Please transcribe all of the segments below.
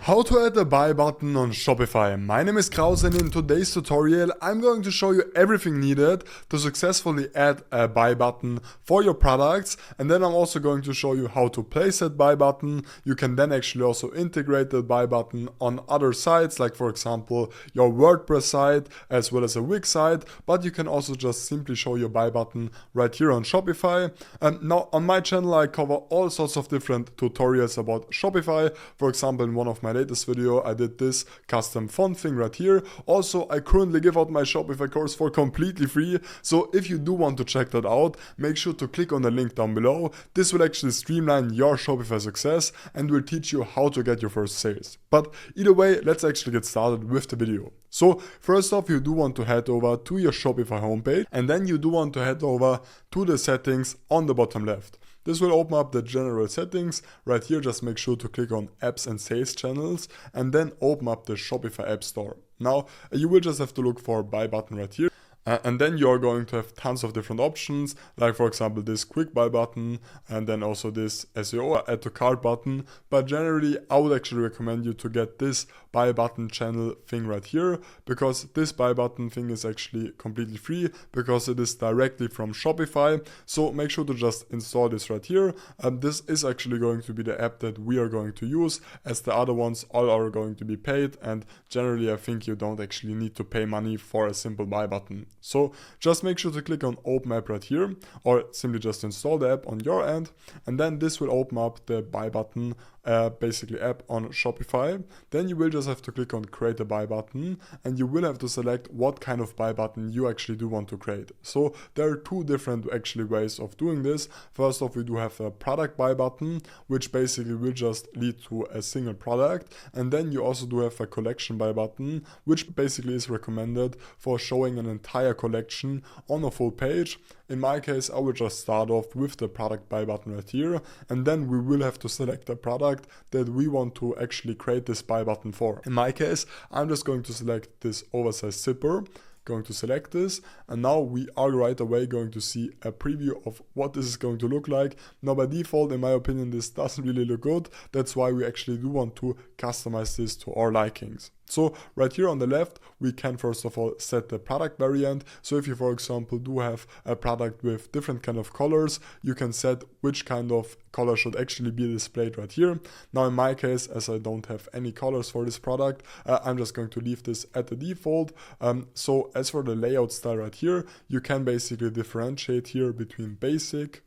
How to add a buy button on Shopify. My name is Kraus and in today's tutorial I'm going to show you everything needed to successfully add a buy button for your products, and then I'm also going to show you how to place that buy button. You can then actually also integrate the buy button on other sites, like for example your WordPress site as well as a Wix site, but you can also just simply show your buy button right here on Shopify. Now on my channel I cover all sorts of different tutorials about Shopify. For example, in one of my latest video I did this custom font thing right here. Also, I currently give out my Shopify course for completely free, so if you do want to check that out, make sure to click on the link down below. This will actually streamline your Shopify success and will teach you how to get your first sales. But either way, let's actually get started with the video. So first off, you do want to head over to your Shopify homepage, and then you do want to head over to the settings on the bottom left. This will open up the general settings. Right here, just make sure to click on apps and sales channels and then open up the Shopify app store. Now, you will just have to look for buy button right here. And then you're going to have tons of different options, like for example this quick buy button, and then also this SEO add to cart button. But generally I would actually recommend you to get this buy button channel thing right here, because this buy button thing is actually completely free because it is directly from Shopify. So make sure to just install this right here. This is actually going to be the app that we are going to use, as the other ones all are going to be paid, and generally I think you don't actually need to pay money for a simple buy button. So just make sure to click on open app right here, or simply just install the app on your end, and then this will open up the buy button basically app on Shopify. Then you will just have to click on create a buy button, and you will have to select what kind of buy button you actually do want to create. So there are two different actually ways of doing this. First off, we do have a product buy button, which basically will just lead to a single product, and then you also do have a collection buy button, which basically is recommended for showing an entire collection on a full page. In my case, I will just start off with the product buy button right here, and then we will have to select a product that we want to actually create this buy button for. In my case, I'm just going to select this oversized zipper, going to select this, and now we are right away going to see a preview of what this is going to look like. Now by default, in my opinion, this doesn't really look good. That's why we actually do want to customize this to our likings. So right here on the left, we can first of all set the product variant. So if you, for example, do have a product with different kind of colors, you can set which kind of color should actually be displayed right here. Now in my case, as I don't have any colors for this product, I'm just going to leave this at the default. So as for the layout style right here, you can basically differentiate here between basic,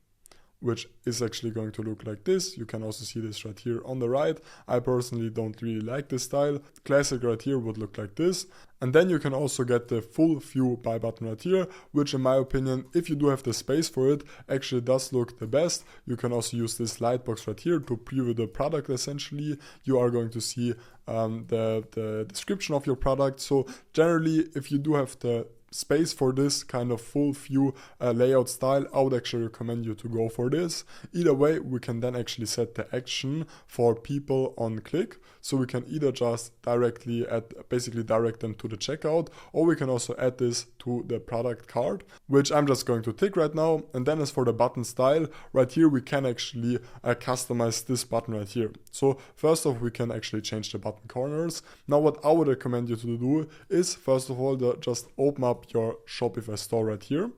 which is actually going to look like this. You can also see this right here on the right. I personally don't really like this style. Classic right here would look like this. And then you can also get the full view buy button right here, which in my opinion, if you do have the space for it, actually does look the best. You can also use this light box right here to preview the product essentially. You are going to see the description of your product. So generally, if you do have the space for this kind of full view layout style, I would actually recommend you to go for this. Either way, we can then actually set the action for people on click, so we can either just directly basically direct them to the checkout, or we can also add this to the product cart, which I'm just going to tick right now. And then as for the button style, right here we can actually customize this button right here. So first off, we can actually change the button corners. Now what I would recommend you to do is first of all just open up your Shopify store right here.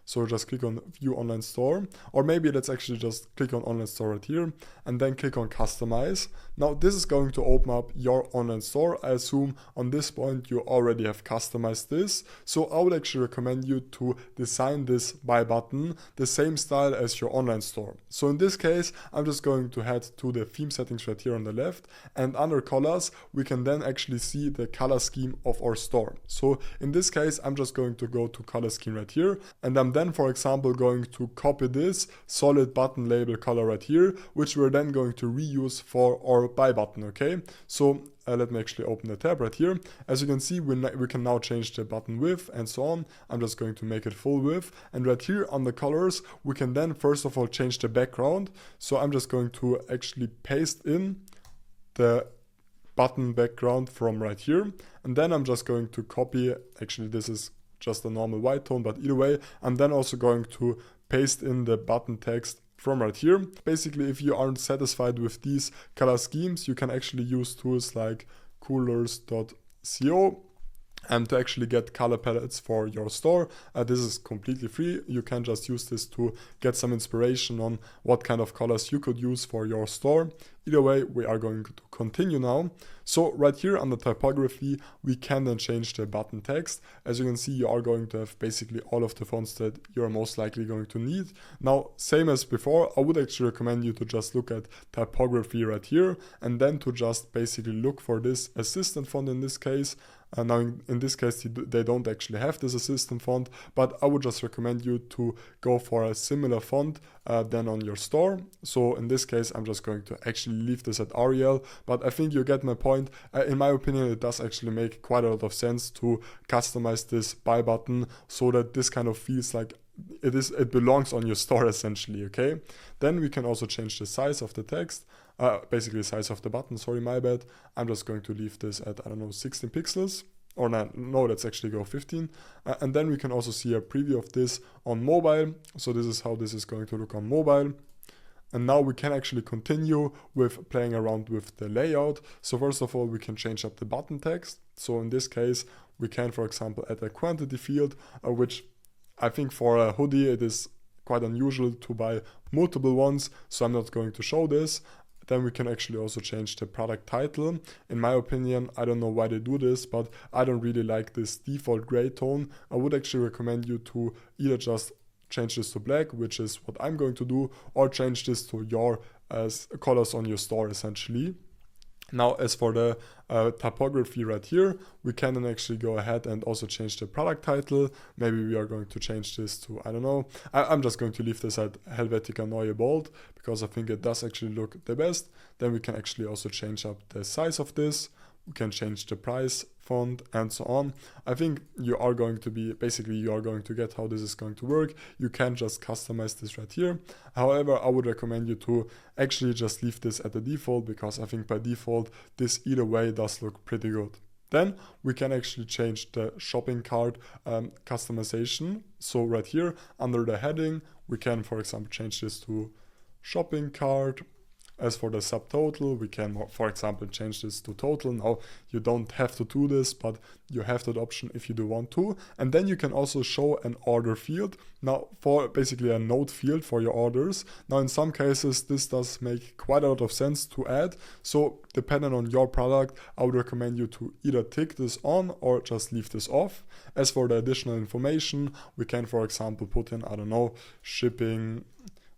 So just click on view online store, or maybe let's actually just click on online store right here and then click on customize. Now this is going to open up your online store. I assume on this point you already have customized this. So I would actually recommend you to design this buy button the same style as your online store. So in this case, I'm just going to head to the theme settings right here on the left, and under colors, we can then actually see the color scheme of our store. So in this case, I'm just going to go to color scheme right here, and I'm then, for example, going to copy this solid button label color right here, which we're then going to reuse for our buy button, okay? So let me actually open the tab right here. As you can see, we can now change the button width and so on. I'm just going to make it full width. And right here on the colors, we can then first of all change the background. So I'm just going to actually paste in the button background from right here. And then I'm just going to copy, actually this is just a normal white tone, but either way, I'm then also going to paste in the button text from right here. Basically, if you aren't satisfied with these color schemes, you can actually use tools like coolors.co and to actually get color palettes for your store. This is completely free. You can just use this to get some inspiration on what kind of colors you could use for your store. Either way, we are going to continue now. So right here under typography, we can then change the button text. As you can see, you are going to have basically all of the fonts that you're most likely going to need. Now, same as before, I would actually recommend you to just look at typography right here and then to just basically look for this assistant font in this case. Now in this case, they don't actually have this assistant font, but I would just recommend you to go for a similar font than on your store. So in this case, I'm just going to actually leave this at Arial, but I think you get my point. In my opinion, it does actually make quite a lot of sense to customize this buy button so that this kind of feels like it belongs on your store essentially, okay? Then we can also change the size of the text. Basically size of the button, sorry, my bad. I'm just going to leave this at, I don't know, 16 pixels. Or no, let's actually go 15. And then we can also see a preview of this on mobile. So this is how this is going to look on mobile. And now we can actually continue with playing around with the layout. So first of all, we can change up the button text. So in this case, we can, for example, add a quantity field, which I think for a hoodie, it is quite unusual to buy multiple ones. So I'm not going to show this. Then we can actually also change the product title. In my opinion, I don't know why they do this, but I don't really like this default gray tone. I would actually recommend you to either just change this to black, which is what I'm going to do, or change this to your colors on your store essentially. Now, as for the typography right here, we can then actually go ahead and also change the product title. Maybe we are going to change this to, I don't know, I'm just going to leave this at Helvetica Neue Bold because I think it does actually look the best. Then we can actually also change up the size of this. We can change the price, font, and so on. I think you are going to get how this is going to work. You can just customize this right here. However, I would recommend you to actually just leave this at the default because I think by default, this either way does look pretty good. Then we can actually change the shopping cart customization. So right here under the heading, we can, for example, change this to shopping cart. As for the subtotal, we can, for example, change this to total. Now, you don't have to do this, but you have that option if you do want to. And then you can also show an order field. Now, for basically a note field for your orders. Now, in some cases, this does make quite a lot of sense to add. So, depending on your product, I would recommend you to either tick this on or just leave this off. As for the additional information, we can, for example, put in, I don't know, shipping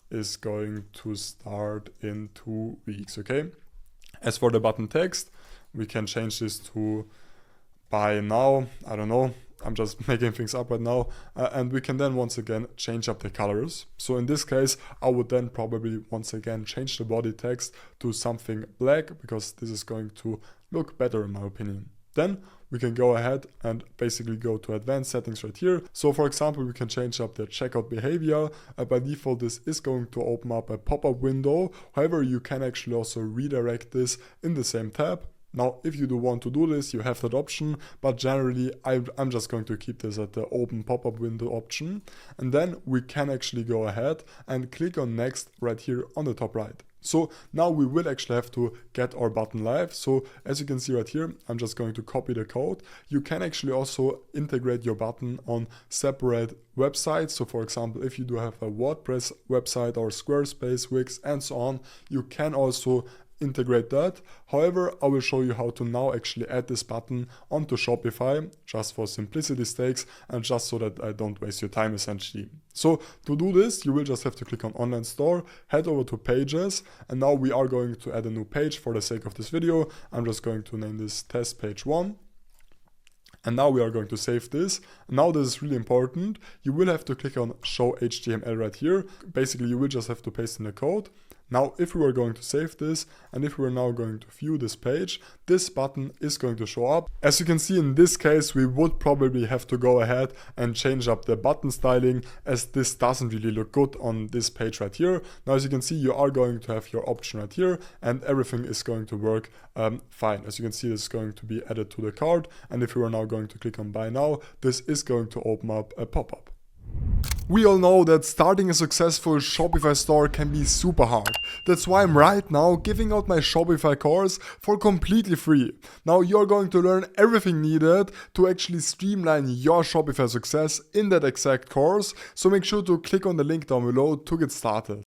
is going to start in 2 weeks, okay? As for the button text, we can change this to buy now, I don't know, I'm just making things up right now, and we can then once again change up the colors. So in this case, I would then probably once again change the body text to something black because this is going to look better in my opinion. Then we can go ahead and basically go to advanced settings right here. So for example, we can change up the checkout behavior. By default, this is going to open up a pop-up window. However, you can actually also redirect this in the same tab. Now, if you do want to do this, you have that option, but generally I'm just going to keep this at the open pop-up window option. And then we can actually go ahead and click on next right here on the top right. So now we will actually have to get our button live. So as you can see right here, I'm just going to copy the code. You can actually also integrate your button on separate websites. So for example, if you do have a WordPress website or Squarespace, Wix, and so on, you can also integrate that. However, I will show you how to now actually add this button onto Shopify just for simplicity's sake and just so that I don't waste your time essentially. So to do this, you will just have to click on online store, head over to pages, and now we are going to add a new page for the sake of this video. I'm just going to name this test page 1. And now we are going to save this. Now this is really important. You will have to click on show HTML right here. Basically, you will just have to paste in the code. Now, if we are going to save this and if we're now going to view this page, this button is going to show up. As you can see in this case, we would probably have to go ahead and change up the button styling as this doesn't really look good on this page right here. Now, as you can see, you are going to have your option right here and everything is going to work fine. As you can see, this is going to be added to the cart. And if we are now going to click on buy now, this is going to open up a pop-up. We all know that starting a successful Shopify store can be super hard. That's why I'm right now giving out my Shopify course for completely free. Now you're going to learn everything needed to actually streamline your Shopify success in that exact course, so make sure to click on the link down below to get started.